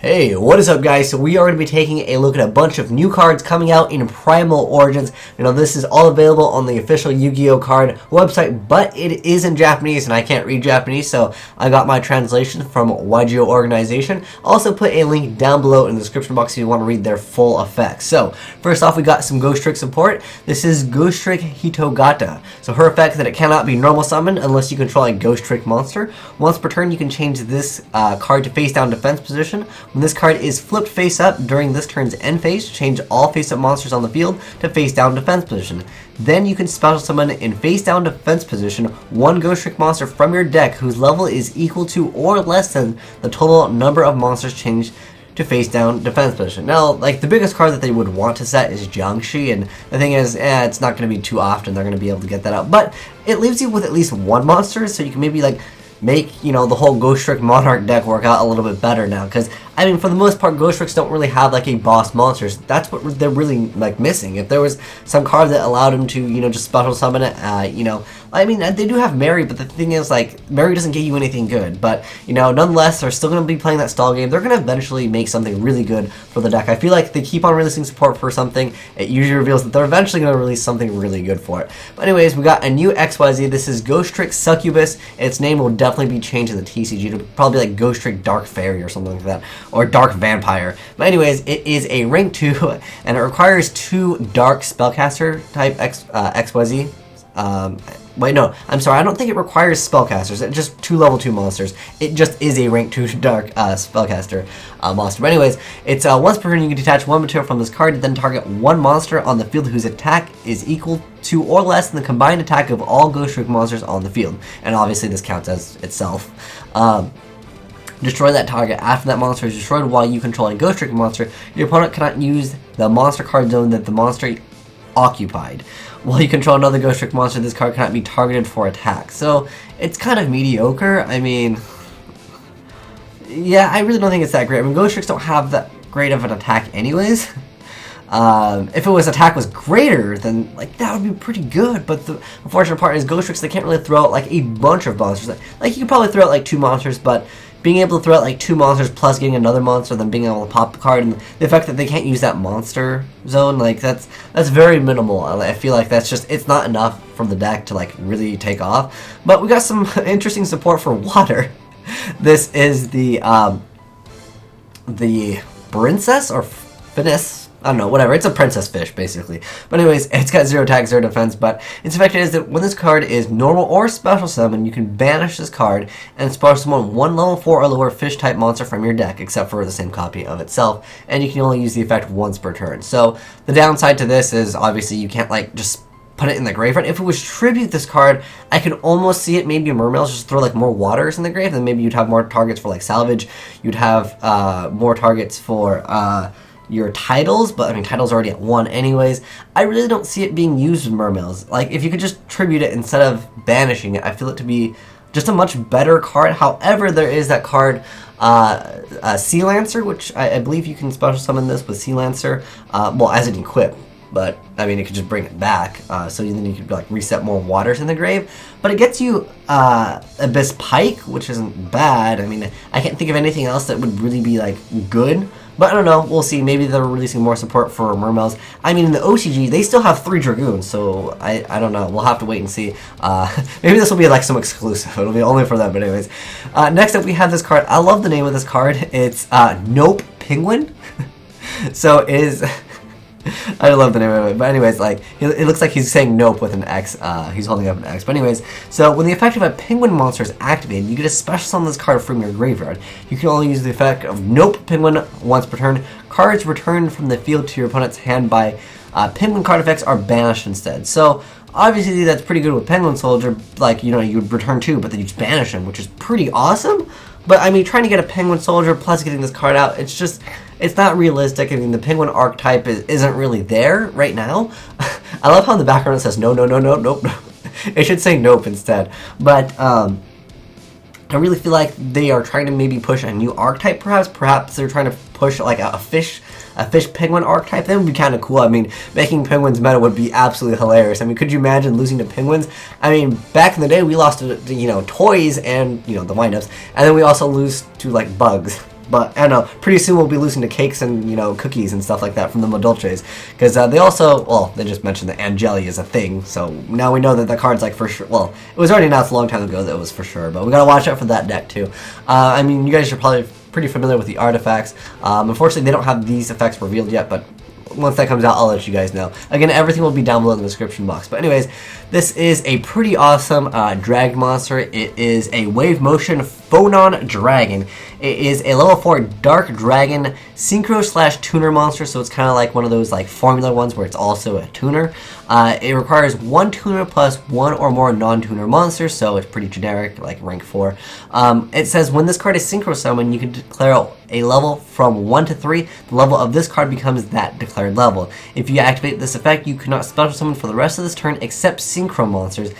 Hey, what is up guys? So we are going to be taking a look at a bunch of new cards coming out in Primal Origins. You know, this is all available on the official Yu-Gi-Oh card website, but it is in Japanese and I can't read Japanese, so I got my translation from YGO Organization. I'll also put a link down below in the description box if you want to read their full effects. So, first off, we got some Ghostrick support. This is Ghostrick Hitogata. So her effect is that it cannot be normal summoned unless you control a Ghostrick monster. Once per turn, you can change this card to face down defense position. When this card is flipped face up during this turn's end phase, change all face up monsters on the field to face down defense position. Then you can special summon in face down defense position one Ghostrick monster from your deck whose level is equal to or less than the total number of monsters changed to face down defense position. Now, like, the biggest card that they would want to set is Jiangshi, and the thing is, it's not going to be too often they're going to be able to get that out. But it leaves you with at least one monster, so you can maybe, like, make, you know, the whole Ghostrick Monarch deck work out a little bit better now. Because, I mean, for the most part, Ghostricks don't really have, like, a boss monsters. That's what they're really, like, missing. If there was some card that allowed them to, you know, just special summon it, you know, I mean, they do have Mary, but the thing is, like, Mary doesn't get you anything good. But, you know, nonetheless, they're still going to be playing that stall game. They're going to eventually make something really good for the deck. I feel like they keep on releasing support for something. It usually reveals that they're eventually going to release something really good for it. But anyways, we got a new XYZ. This is Ghostrick Succubus. Its name will definitely be changed in the TCG to probably like Ghostrick Dark Fairy or something like that. Or Dark Vampire. But anyways, it is a rank 2, and it requires 2 Dark Spellcaster-Type XYZ. Wait, no, I'm sorry, I don't think it requires spellcasters. It's just 2 level 2 monsters. It just is a rank 2 dark spellcaster monster. But anyways, it's once per turn you can detach 1 material from this card, then target 1 monster on the field whose attack is equal to or less than the combined attack of all Ghostrick monsters on the field. And obviously this counts as itself. Destroy that target after that monster is destroyed while you control a Ghostrick monster. Your opponent cannot use the monster card zone that the monster occupied. While you control another Ghostrick monster, this card cannot be targeted for attack. So, it's kind of mediocre. I mean, yeah, I really don't think it's that great. I mean, Ghostricks don't have that great of an attack anyways. If it was attack was greater, then, like, that would be pretty good. But the unfortunate part is Ghostricks, they can't really throw out, like, a bunch of monsters. Like, you could probably throw out, like, 2 monsters, but being able to throw out like 2 monsters plus getting another monster, then being able to pop the card, and the fact that they can't use that monster zone, like that's very minimal. I feel like that's just, it's not enough from the deck to like really take off. But we got some interesting support for water. This is the princess or finesse. I don't know, whatever. It's a princess fish, basically. But anyways, it's got 0 attack, 0 defense, but its effect is that when this card is normal or special summon, you can banish this card and special summon 1 level 4 or lower fish-type monster from your deck, except for the same copy of itself, and you can only use the effect once per turn. So, the downside to this is, obviously, you can't, like, just put it in the graveyard. If it was tribute this card, I could almost see it maybe Mermails just throw like more waters in the grave, then maybe you'd have more targets for like salvage, you'd have more targets for your titles, but I mean titles are already at 1 anyways. I really don't see it being used with Mermails. Like, if you could just tribute it instead of banishing it, I feel it to be just a much better card. However, there is that card Sea Lancer, which I believe you can special summon this with Sea Lancer, well, as an equip. But, I mean, it could just bring it back, so then you could, like, reset more waters in the grave. But it gets you Abyss Pike, which isn't bad. I mean, I can't think of anything else that would really be, like, good. But I don't know, we'll see. Maybe they're releasing more support for Mermails. I mean, in the OCG, they still have 3 Dragoons, so I don't know. We'll have to wait and see. Maybe this will be, like, some exclusive. It'll be only for them, but anyways. Next up, we have this card. I love the name of this card. It's Nope Penguin. So it is... I love the name of it, but anyways, like, it looks like he's saying nope with an X, he's holding up an X, but anyways, so when the effect of a penguin monster is activated, you get a special summon this card from your graveyard. You can only use the effect of nope penguin once per turn. Cards returned from the field to your opponent's hand by penguin card effects are banished instead. So, obviously that's pretty good with Penguin Soldier, like, you know, you would return 2, but then you just banish him, which is pretty awesome. But, I mean, trying to get a Penguin Soldier plus getting this card out, it's just, it's not realistic. I mean, the Penguin archetype isn't really there right now. I love how in the background it says no, no, no, no, nope, no. It should say nope instead. But, I really feel like they are trying to maybe push a new archetype, perhaps. Perhaps they're trying to push, like, a fish penguin archetype. That would be kind of cool. I mean, making penguins meta would be absolutely hilarious. I mean, could you imagine losing to penguins? I mean, back in the day, we lost to, you know, toys and, you know, the windups, and then we also lose to, like, bugs. but I don't know, pretty soon we'll be losing to cakes and, you know, cookies and stuff like that from the Madolches, because they also, well, they just mentioned that Angeli is a thing, so now we know that the card's like for sure. Well, it was already announced a long time ago that it was for sure, but we gotta watch out for that deck too. I mean, you guys are probably pretty familiar with the artifacts. Unfortunately, they don't have these effects revealed yet, but once that comes out, I'll let you guys know. Again, everything will be down below in the description box. But anyways, this is a pretty awesome dragon monster. It is a wave motion Phonon Dragon. It is a level 4 Dark Dragon Synchro / Tuner monster, so it's kind of like one of those like formula ones where it's also a tuner. It requires 1 tuner plus 1 or more non-tuner monsters, so it's pretty generic, like rank 4. It says when this card is synchro summoned, you can declare a level from 1 to 3. The level of this card becomes that declared level. If you activate this effect, you cannot special summon for the rest of this turn except synchro monsters,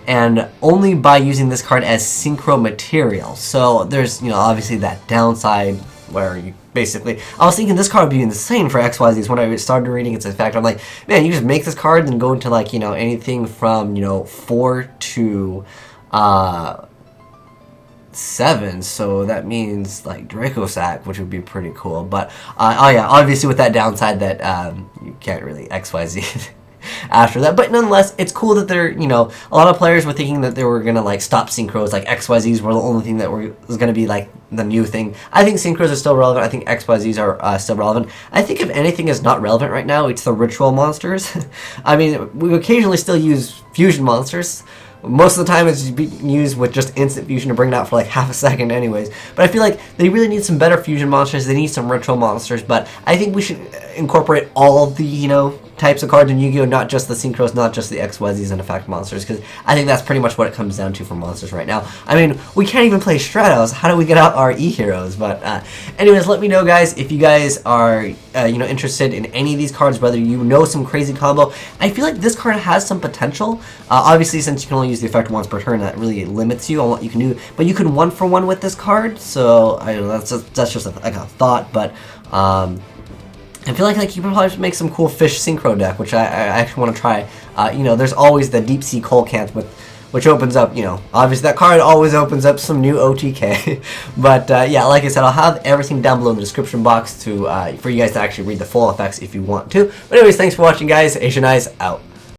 and only by using this card as Synchro Material. So there's, you know, obviously that downside where you basically, I was thinking this card would be insane for XYZs when I started reading its effect. I'm like, man, you just make this card and go into like, you know, anything from, you know, 4 to 7, so that means like Draco Sack, which would be pretty cool. But oh yeah, obviously with that downside that you can't really XYZ after that. But nonetheless, it's cool that they're, you know, a lot of players were thinking that they were gonna like stop synchros, like XYZs were the only thing that was gonna be like the new thing. I think synchros are still relevant. I think XYZs are still relevant. I think if anything is not relevant right now, it's the ritual monsters. I mean, we occasionally still use fusion monsters. Most of the time it's being used with just instant fusion to bring it out for like half a second anyways. But I feel like they really need some better fusion monsters. They need some ritual monsters. But I think we should incorporate all of the, you know, types of cards in Yu-Gi-Oh! Not just the synchros, not just the XYZs and effect monsters, because I think that's pretty much what it comes down to for monsters right now. I mean, we can't even play Stratos. How do we get out our E-Heroes? But anyways, let me know, guys, if you guys are you know, interested in any of these cards, whether you know some crazy combo. I feel like this card has some potential. Obviously, since you can only use the effect once per turn, that really limits you on what you can do. But you can 1-for-1 with this card, so I don't know, that's just like a thought. But I feel like you can probably make some cool fish synchro deck, which I actually want to try. You know, there's always the deep sea Coalcant, which opens up, you know, obviously that card always opens up some new OTK. But yeah, like I said, I'll have everything down below in the description box to for you guys to actually read the full effects if you want to. But anyways, thanks for watching, guys. Asian Eyes out.